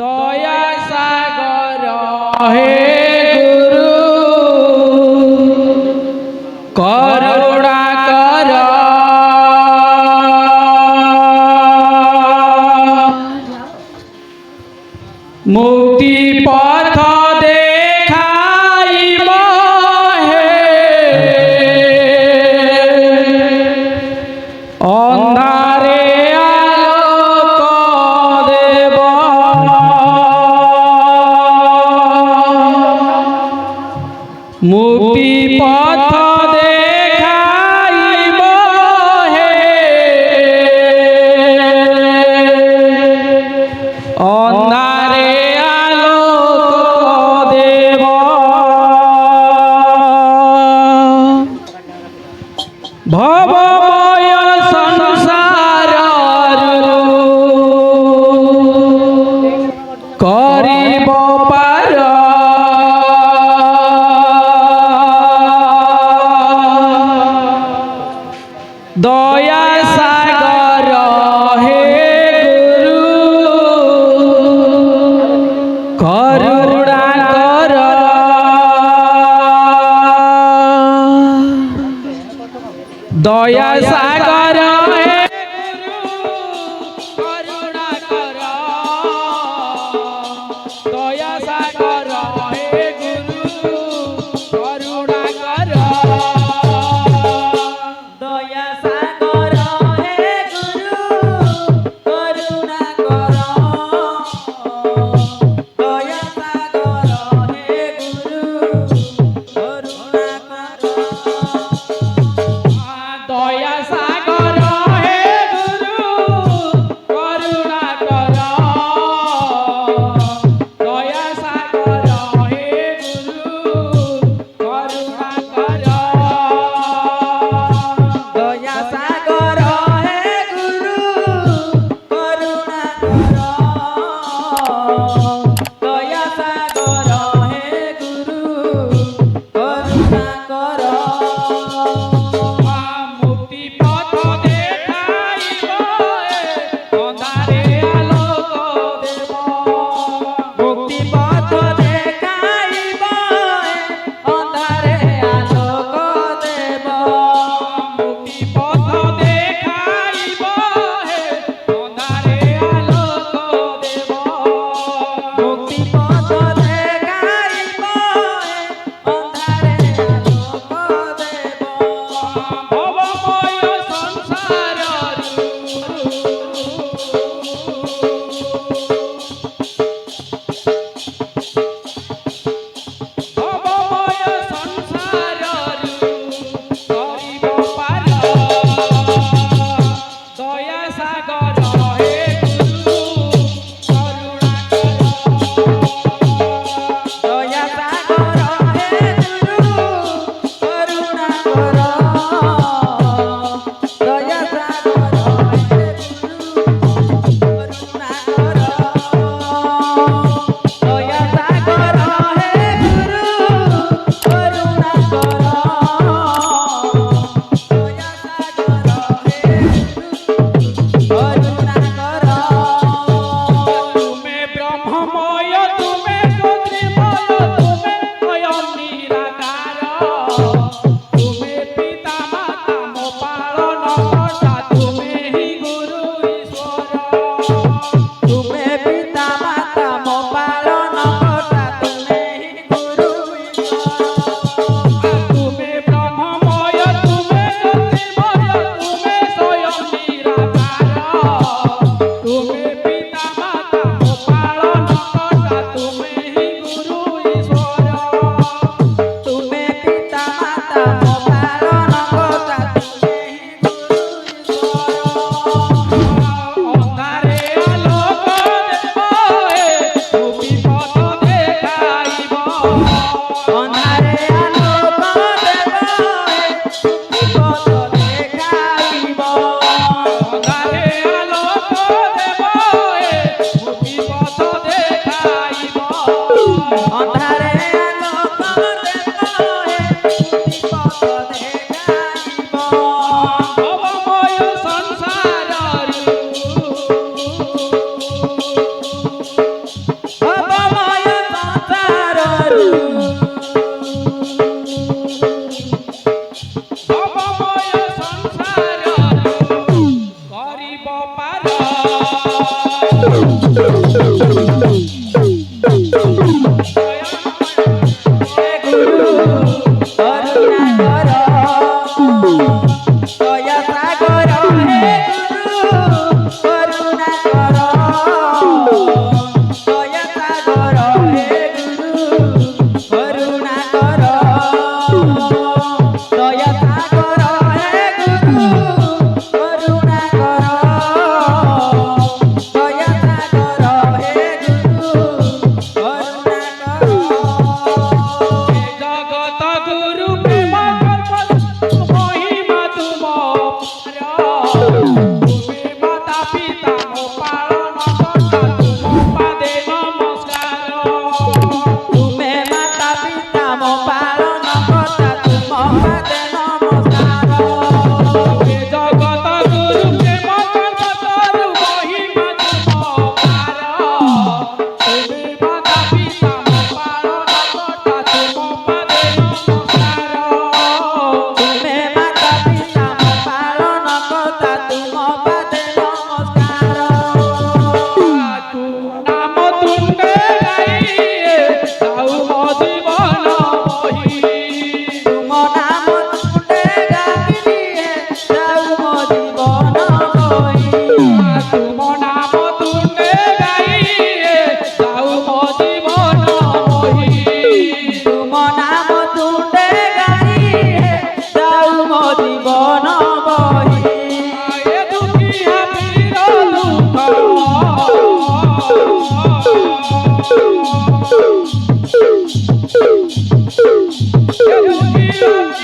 दया सागर हे गुरु करुणा कर मुक्ति पथ देखाइब हे अंधारे आलोक देव मुक्ति पथ देखाइब हे अंधारे आलोक देव भवमय संसार करिब पार दया सागर हे गुरु करुणा कर दया सागर हे गुरु करुणा कर दया सागर हे गुरु करुणा कर दया सागर हे गुरु करुणा कर दया सागर हे गुरु करुणा कर दया सागर हे गुरु करुणा कर दया सागर हे गुरु करुणा कर दया सागर हे गुरु करुणा कर दया सागर हे गुरु करुणा कर मुक्ति पथ देखाइब अंधारे आलोक देव मुक्ति पथ देखाइब अंधारे आलोक देव मुक्ति पथ देखाइब अंधारे आलोक देव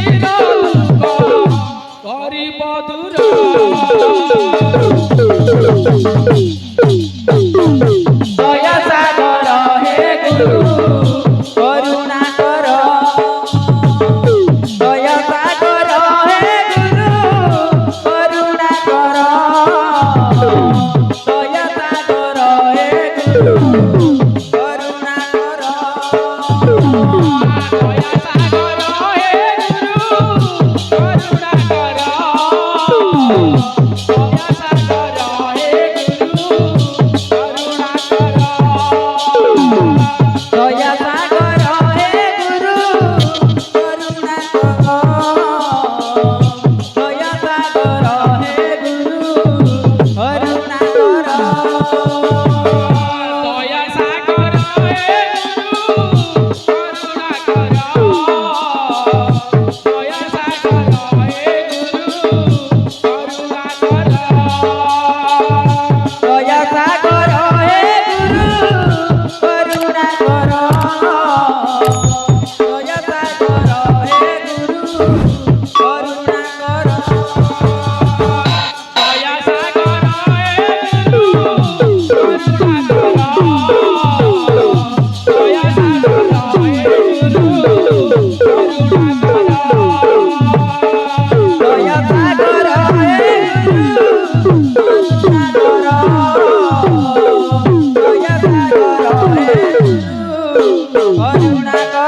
ଚିର ଦୁଃଖ କରିବ ଦୂର। ଦୟା ସାଗର ହେ ଗୁରୁ କରୁଣା କର। ଦୟା ସାଗର ହେ ଗୁରୁ କରୁଣା କର। ଦୟା ସାଗର ହେ ଗୁରୁ କରୁଣା କର। ଦୟା ସାଗର ହେ ଗୁରୁ କରୁଣା କର। ଦୟା ସାଗର ହେ ଗୁରୁ କରୁଣା କର। ଦୟା ସାଗର ହେ ଗୁରୁ କରୁଣା କର। ଦୟା ସାଗର ହେ ଗୁରୁ କରୁଣା କର। ଦୟା ସାଗର ହେ ଗୁରୁ କରୁଣା କର। ଦୟା ସାଗର ହେ ଗୁରୁ କରୁଣା କର। ଦୟା ସାଗର ହେ ଗୁରୁ କରୁଣା କର। ଦୟା ସାଗର ହେ ଗୁରୁ କରୁଣା କର। ଦୟା ସାଗର ହେ ଗୁରୁ କରୁଣା କର। ଦୟା ସାଗର ହେ ଗୁରୁ କରୁଣା କର। ଦୟା ସାଗର ହେ ଗୁରୁ କରୁଣା କର। ଦୟା ସାଗର ହେ ଗୁରୁ କରୁଣା କର।